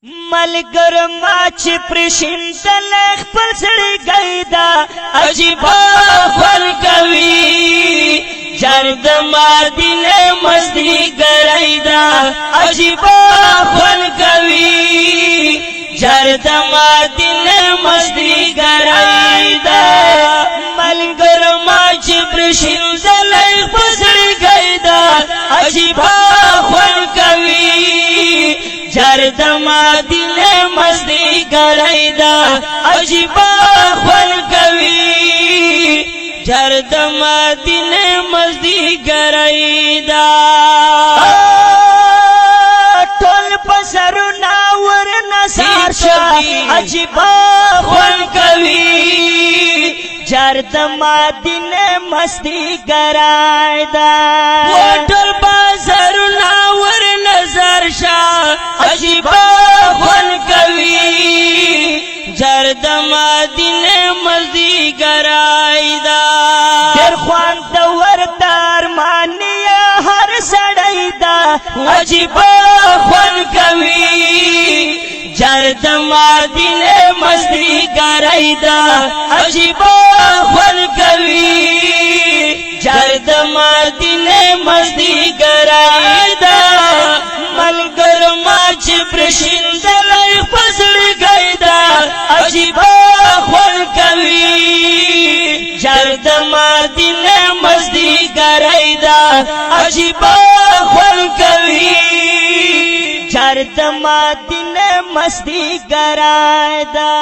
ملګر ما چې پرشندل خپل سړی ګیدا عجیبه خوند کوي جرد مدینه مزدی ګرایدا عجیبه خوند کوي جرد مدینه مزدی ګرایدا ملګر ما چې پرشندل خپل سړی ګیدا عجیبه خوند کوي جرد مدینه مزدی ګرایدا عجیبه خوند کوي جرد مدینه مزدی ګرایدا ټول پسرنا ور نثار شا عجیبه خوند کوي جرد مدینه مزدی ګرایدا ټول پسرنا ور نظر شا عجیبه خوند کوي جرد مدینه مزدی ګرایدا ډېر خوند ورته ارمانیه هر سړی دا عجیبه خوند کوي جرد مدینه مزدی ګرایدا عجیبه خوند کوي جرد مدینه مزدی ګرایدا ملګر ما چې پرشندل خپل سړی ګیدا عجیبه خوند کوي جرد مدینه مزدی ګرایدا عجیبه خوند کوي جرد مدینه مزدی ګرایدا